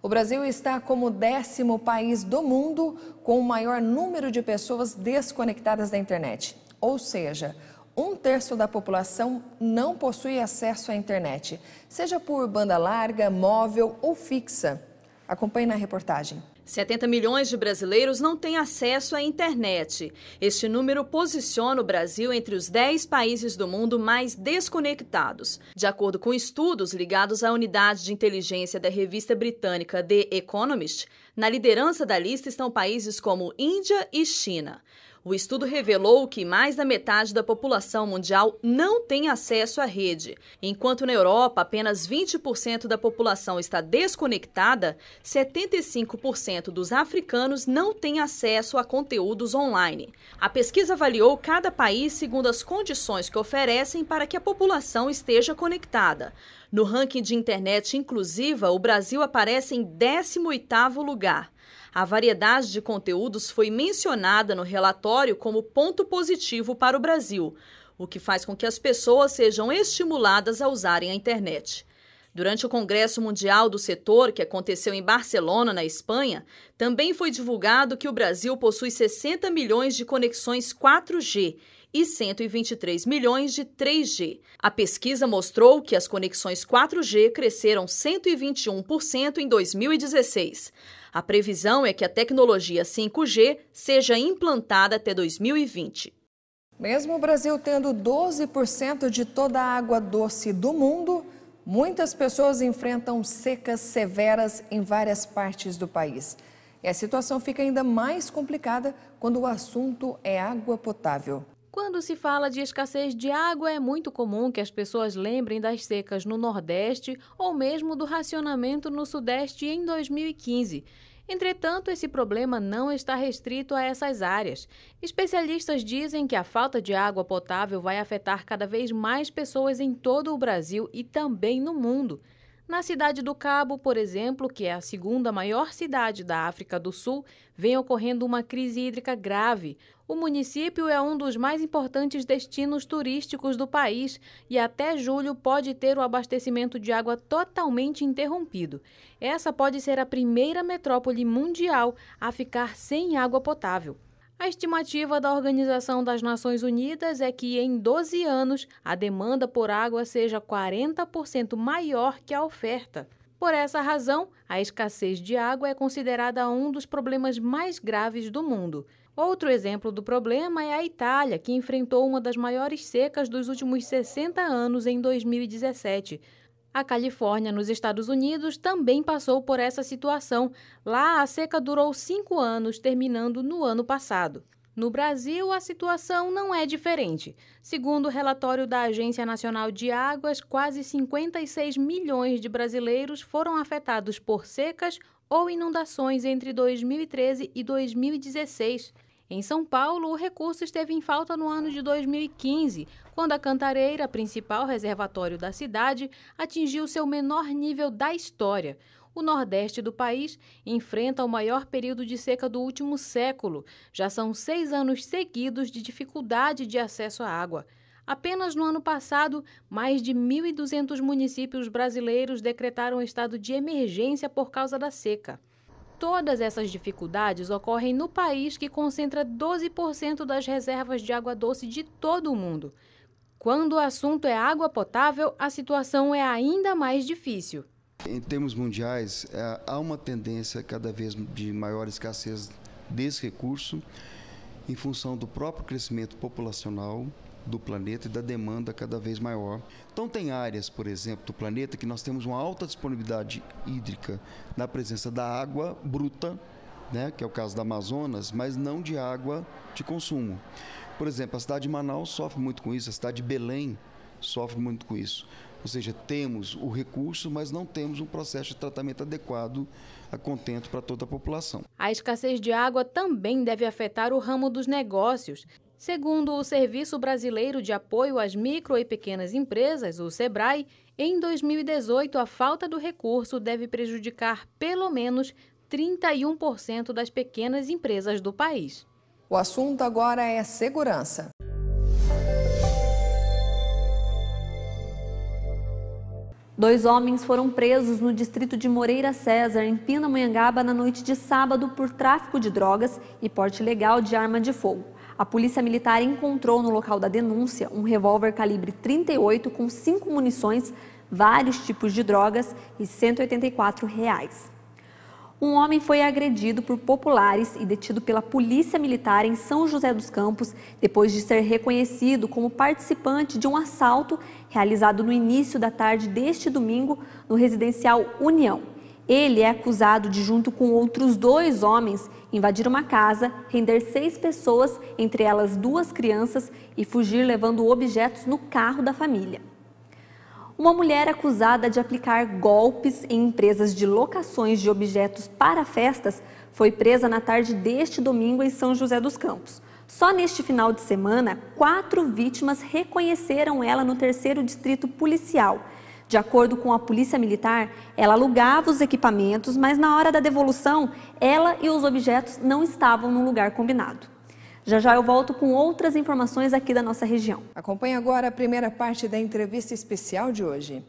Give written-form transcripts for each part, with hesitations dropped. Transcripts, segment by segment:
Brasil está como 10º país do mundo com o maior número de pessoas desconectadas da internet. Ou seja, 1/3 da população não possui acesso à internet, seja por banda larga, móvel ou fixa. Acompanhe na reportagem. 70 milhões de brasileiros não têm acesso à internet. Este número posiciona o Brasil entre os 10 países do mundo mais desconectados. De acordo com estudos ligados à unidade de inteligência da revista britânica The Economist, na liderança da lista estão países como Índia e China. O estudo revelou que mais da metade da população mundial não tem acesso à rede. Enquanto na Europa apenas 20% da população está desconectada, 75% dos africanos não têm acesso a conteúdos online. A pesquisa avaliou cada país segundo as condições que oferecem para que a população esteja conectada. No ranking de internet inclusiva, o Brasil aparece em 18º lugar. A variedade de conteúdos foi mencionada no relatório como ponto positivo para o Brasil, o que faz com que as pessoas sejam estimuladas a usarem a internet. Durante o Congresso Mundial do Setor, que aconteceu em Barcelona, na Espanha, também foi divulgado que o Brasil possui 60 milhões de conexões 4G e 123 milhões de 3G. A pesquisa mostrou que as conexões 4G cresceram 121% em 2016. A previsão é que a tecnologia 5G seja implantada até 2020. Mesmo o Brasil tendo 12% de toda a água doce do mundo, muitas pessoas enfrentam secas severas em várias partes do país. E a situação fica ainda mais complicada quando o assunto é água potável. Quando se fala de escassez de água, é muito comum que as pessoas lembrem das secas no Nordeste ou mesmo do racionamento no Sudeste em 2015. Entretanto, esse problema não está restrito a essas áreas. Especialistas dizem que a falta de água potável vai afetar cada vez mais pessoas em todo o Brasil e também no mundo. Na cidade do Cabo, por exemplo, que é a segunda maior cidade da África do Sul, vem ocorrendo uma crise hídrica grave. O município é um dos mais importantes destinos turísticos do país e até julho pode ter o abastecimento de água totalmente interrompido. Essa pode ser a primeira metrópole mundial a ficar sem água potável. A estimativa da Organização das Nações Unidas é que, em 12 anos, a demanda por água seja 40% maior que a oferta. Por essa razão, a escassez de água é considerada um dos problemas mais graves do mundo. Outro exemplo do problema é a Itália, que enfrentou uma das maiores secas dos últimos 60 anos em 2017. A Califórnia, nos Estados Unidos, também passou por essa situação. Lá, a seca durou 5 anos, terminando no ano passado. No Brasil, a situação não é diferente. Segundo o relatório da Agência Nacional de Águas, quase 56 milhões de brasileiros foram afetados por secas ou inundações entre 2013 e 2016. Em São Paulo, o recurso esteve em falta no ano de 2015, quando a Cantareira, principal reservatório da cidade, atingiu seu menor nível da história. O Nordeste do país enfrenta o maior período de seca do último século. Já são 6 anos seguidos de dificuldade de acesso à água. Apenas no ano passado, mais de 1.200 municípios brasileiros decretaram estado de emergência por causa da seca. Todas essas dificuldades ocorrem no país que concentra 12% das reservas de água doce de todo o mundo. Quando o assunto é água potável, a situação é ainda mais difícil. Em termos mundiais, há uma tendência cada vez de maior escassez desse recurso em função do próprio crescimento populacional do planeta e da demanda cada vez maior. Então tem áreas, por exemplo, do planeta que nós temos uma alta disponibilidade hídrica na presença da água bruta, né, que é o caso da Amazonas, mas não de água de consumo. Por exemplo, a cidade de Manaus sofre muito com isso, a cidade de Belém sofre muito com isso. Ou seja, temos o recurso, mas não temos um processo de tratamento adequado a contento para toda a população. A escassez de água também deve afetar o ramo dos negócios. Segundo o Serviço Brasileiro de Apoio às Micro e Pequenas Empresas, o SEBRAE, em 2018 a falta do recurso deve prejudicar pelo menos 31% das pequenas empresas do país. O assunto agora é segurança. 2 homens foram presos no distrito de Moreira César, em Pindamonhangaba, na noite de sábado por tráfico de drogas e porte ilegal de arma de fogo. A Polícia Militar encontrou no local da denúncia um revólver calibre 38 com 5 munições, vários tipos de drogas e R$ 184. Um homem foi agredido por populares e detido pela Polícia Militar em São José dos Campos, depois de ser reconhecido como participante de um assalto realizado no início da tarde deste domingo no residencial União. Ele é acusado de, junto com outros 2 homens, invadir uma casa, render 6 pessoas, entre elas 2 crianças, e fugir levando objetos no carro da família. Uma mulher acusada de aplicar golpes em empresas de locações de objetos para festas foi presa na tarde deste domingo em São José dos Campos. Só neste final de semana, 4 vítimas reconheceram ela no 3º Distrito Policial. De acordo com a Polícia Militar, ela alugava os equipamentos, mas na hora da devolução, ela e os objetos não estavam no lugar combinado. Já já eu volto com outras informações aqui da nossa região. Acompanhe agora a primeira parte da entrevista especial de hoje.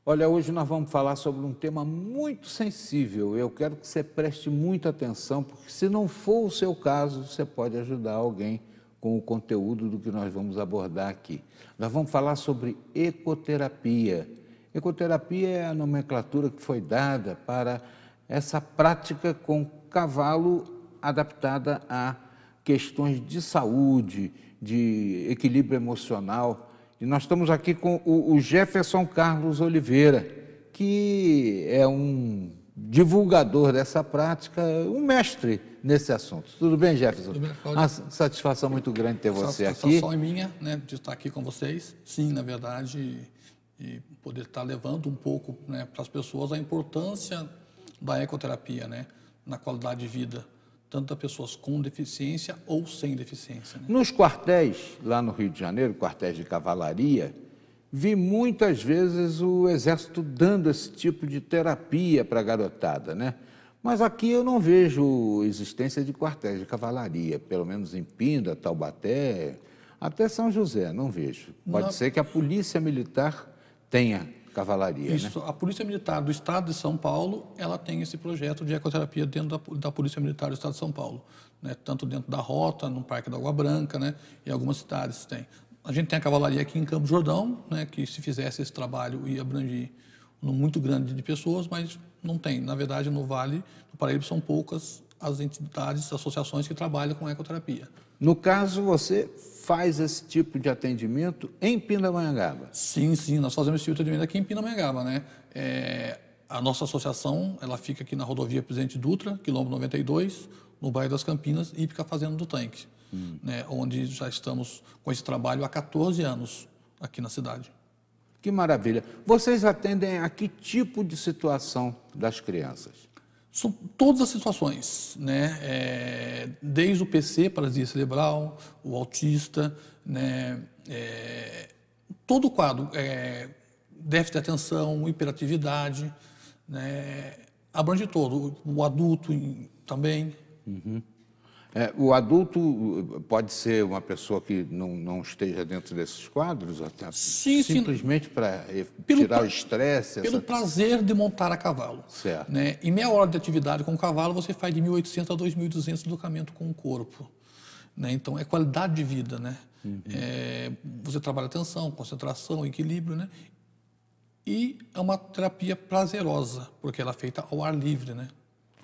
Olha, hoje nós vamos falar sobre um tema muito sensível. Eu quero que você preste muita atenção, porque se não for o seu caso, você pode ajudar alguém com o conteúdo do que nós vamos abordar aqui. Nós vamos falar sobre ecoterapia. Ecoterapia é a nomenclatura que foi dada para essa prática com cavalo adaptada a questões de saúde, de equilíbrio emocional. E nós estamos aqui com o Jefferson Carlos Oliveira, que é um divulgador dessa prática, um mestre nesse assunto. Tudo bem, Jefferson? Tudo bem, Cláudio. Uma satisfação muito grande ter você aqui. Satisfação é minha, né, de estar aqui com vocês. Sim, na verdade, e poder estar levando um pouco, né, para as pessoas a importância da ecoterapia, né, na qualidade de vida, tanto das pessoas com deficiência ou sem deficiência. Né? Nos quartéis, lá no Rio de Janeiro, quartéis de cavalaria, vi muitas vezes o Exército dando esse tipo de terapia para a garotada, né? Mas aqui eu não vejo existência de quartéis de cavalaria, pelo menos em Pinda, Taubaté, até São José, não vejo. Pode ser que a Polícia Militar tenha cavalaria, Isso, né? A Polícia Militar do Estado de São Paulo, ela tem esse projeto de ecoterapia dentro da Polícia Militar do Estado de São Paulo, né? Tanto dentro da Rota, no Parque da Água Branca, né? E algumas cidades tem. A gente tem a cavalaria aqui em Campos do Jordão, né? Que se fizesse esse trabalho ia abranger um número muito grande de pessoas, mas não tem. Na verdade, no Vale do Paraíba são poucas as entidades, associações que trabalham com ecoterapia. No caso, você faz esse tipo de atendimento em Pindamonhangaba? Sim, nós fazemos esse tipo de atendimento aqui em Pindamonhangaba, né? A nossa associação, ela fica aqui na rodovia Presidente Dutra, quilômetro 92, no bairro das Campinas, Hípica Fazenda do Tanque, né? Onde já estamos com esse trabalho há 14 anos aqui na cidade. Que maravilha. Vocês atendem a que tipo de situação das crianças? São todas as situações, né? Desde o PC, paralisia cerebral, o autista, né? Todo o quadro, déficit de atenção, hiperatividade, né? Abrange todo, o adulto também. Uhum. O adulto pode ser uma pessoa que não esteja dentro desses quadros? Sim, simplesmente para tirar o estresse? Pelo prazer de montar a cavalo. Certo. Né? Em meia hora de atividade com o cavalo, você faz de 1.800 a 2.200 de deslocamento com o corpo. Né? Então, é qualidade de vida. Né? Uhum. Você trabalha atenção, concentração, equilíbrio. Né? E é uma terapia prazerosa, porque ela é feita ao ar livre. Né?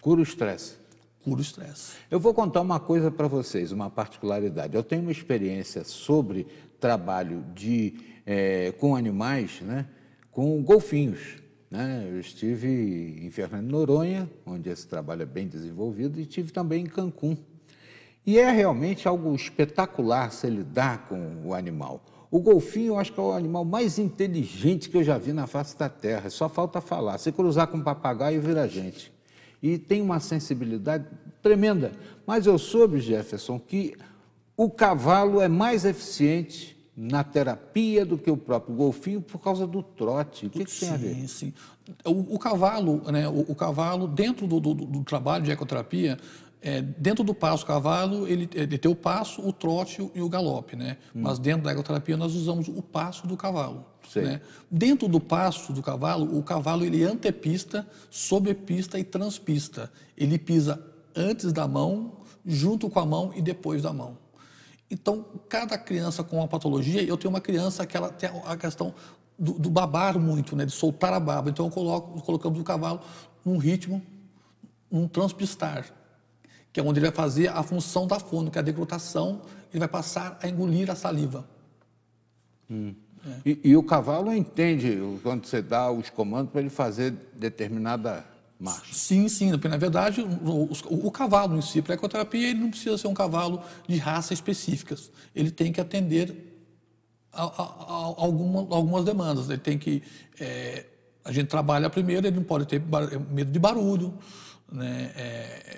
Cura o estresse. Puro estresse. Eu vou contar uma coisa para vocês, uma particularidade. Eu tenho uma experiência sobre trabalho com animais, né, com golfinhos. Né? Eu estive em Fernando de Noronha, onde esse trabalho é bem desenvolvido, e estive também em Cancún. E é realmente algo espetacular se lidar com o animal. O golfinho, eu acho que é o animal mais inteligente que eu já vi na face da terra. Só falta falar. Se cruzar com um papagaio, vira gente. E tem uma sensibilidade tremenda. Mas eu soube, Jefferson, que o cavalo é mais eficiente na terapia do que o próprio golfinho por causa do trote. O que tem a ver? Sim. O cavalo, né, o cavalo, dentro do trabalho de ecoterapia, Dentro do passo cavalo, ele tem o passo, o trote e o galope, né? Mas dentro da ergoterapia nós usamos o passo do cavalo. Né? Dentro do passo do cavalo, o cavalo ele antepista, sobrepista e transpista. Ele pisa antes da mão, junto com a mão e depois da mão. Então, cada criança com uma patologia, eu tenho uma criança que ela tem a questão do babar muito, né? De soltar a baba. Então, colocamos o cavalo num ritmo, num transpistar, que é onde ele vai fazer a função da fono, que é a deglutação, ele vai passar a engolir a saliva. E o cavalo entende quando você dá os comandos para ele fazer determinada marcha? Sim, porque na verdade o cavalo em si, para a ecoterapia, ele não precisa ser um cavalo de raça específicas. Ele tem que atender a algumas demandas. Ele tem que... a gente trabalha primeiro, ele não pode ter medo de barulho, né,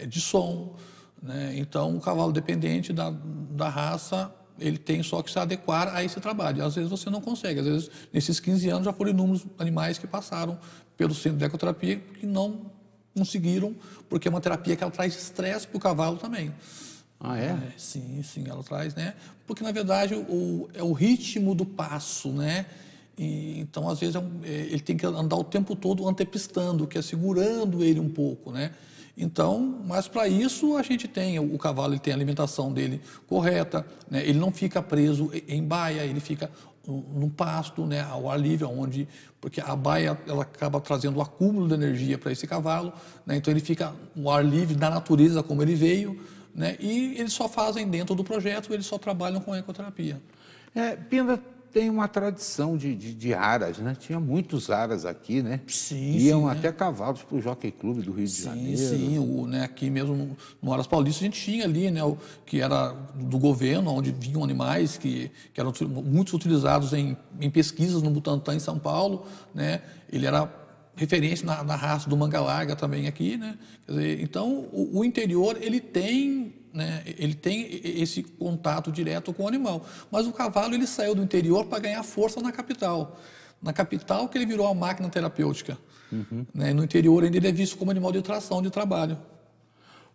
de som, né? Então, o cavalo dependente da raça, ele tem só que se adequar a esse trabalho. Às vezes você não consegue, às vezes nesses 15 anos já foram inúmeros animais que passaram pelo centro de ecoterapia que não conseguiram, porque é uma terapia que ela traz estresse para o cavalo também. Ah, é? Sim, ela traz, né? Porque na verdade é o ritmo do passo, né? Então, às vezes, ele tem que andar o tempo todo antepistando, que é segurando ele um pouco, né? Então, mas para isso a gente tem, o cavalo ele tem a alimentação dele correta, né? Ele não fica preso em baia, ele fica no pasto, né? Ao ar livre, porque a baia ela acaba trazendo o acúmulo de energia para esse cavalo, né? Então ele fica no ar livre da natureza como ele veio, né? E eles só fazem dentro do projeto, eles só trabalham com ecoterapia. Pinda tem uma tradição de aras, né? Tinha muitos aras aqui, né? Iam até cavalos para o Jockey Club do Rio de Janeiro. Né? Aqui mesmo no Aras Paulista a gente tinha ali, né? Que era do governo, onde vinham animais que eram muitos utilizados em pesquisas no Butantã, em São Paulo, né? Ele era referência na raça do manga larga também aqui, né? Quer dizer, então o interior ele tem, né, ele tem esse contato direto com o animal. Mas o cavalo ele saiu do interior para ganhar força na capital. Na capital que ele virou a máquina terapêutica. Né? No interior ainda ele é visto como animal de tração, de trabalho.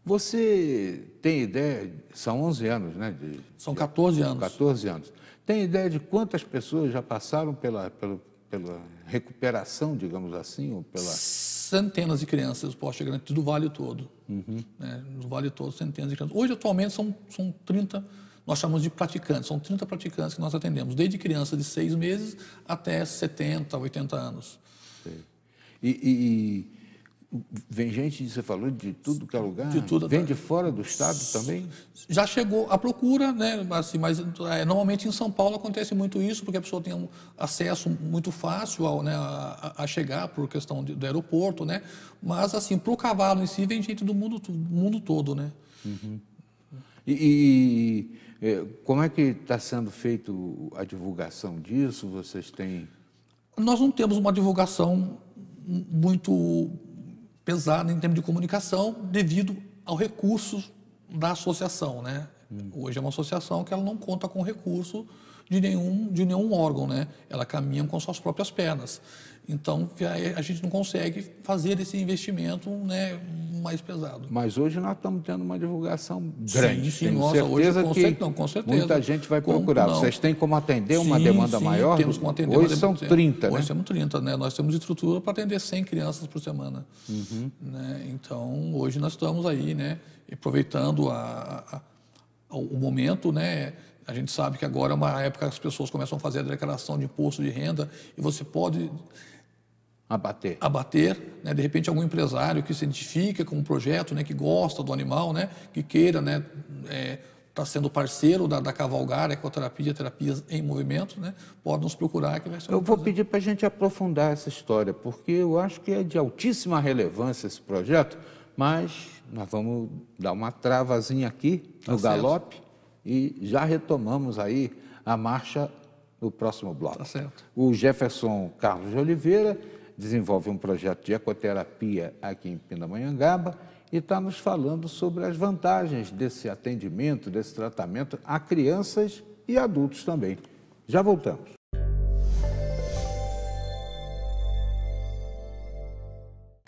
Você tem ideia, são 11 anos, né? São 14 anos. 14 anos. Tem ideia de quantas pessoas já passaram pela recuperação, digamos assim? Ou pela... Centenas de crianças, posso garantir, do Vale todo. Né? Do Vale todo, centenas de crianças. Hoje, atualmente, são 30, nós chamamos de praticantes, são 30 praticantes que nós atendemos, desde criança de 6 meses até 70, 80 anos. E vem gente, você falou, de tudo que é lugar? De tudo. Vem de fora do estado também? Já chegou a procura, né? Assim, mas normalmente em São Paulo acontece muito isso, porque a pessoa tem um acesso muito fácil a chegar por questão do aeroporto, né? Mas assim, para o cavalo em si vem gente do mundo todo, né? Como é que está sendo feito a divulgação disso? Vocês têm... Nós não temos uma divulgação muito pesada em termos de comunicação devido ao recurso da associação, né? Hoje é uma associação que ela não conta com recurso de nenhum órgão, né? Ela caminha com suas próprias pernas. Então, a gente não consegue fazer esse investimento, né, mais pesado. Mas hoje nós estamos tendo uma divulgação grande. Sim, nossa, hoje com certeza. Muita gente vai procurar. Vocês têm como atender uma demanda maior? Temos como atender. Hoje são 30, né? Hoje temos 30, né? Nós temos estrutura para atender 100 crianças por semana. Né? Então, hoje nós estamos aí, né, aproveitando o momento, né? A gente sabe que agora é uma época que as pessoas começam a fazer a declaração de imposto de renda e você pode abater, né? De repente algum empresário que se identifica com um projeto, né, que gosta do animal, né, que queira, né, tá sendo parceiro da Cavalgar Ecoterapia, Terapias em Movimento, né, pode nos procurar que vai ser Eu vou pedir para a gente aprofundar essa história, porque eu acho que é de altíssima relevância esse projeto, mas nós vamos dar uma travazinha aqui no galope e já retomamos aí a marcha no próximo bloco. Tá certo. O Jefferson Carlos de Oliveira desenvolve um projeto de ecoterapia aqui em Pindamonhangaba e está nos falando sobre as vantagens desse atendimento, desse tratamento a crianças e adultos também. Já voltamos.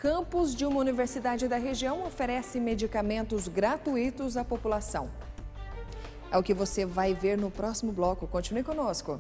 campus de uma universidade da região oferece medicamentos gratuitos à população. É o que você vai ver no próximo bloco. Continue conosco.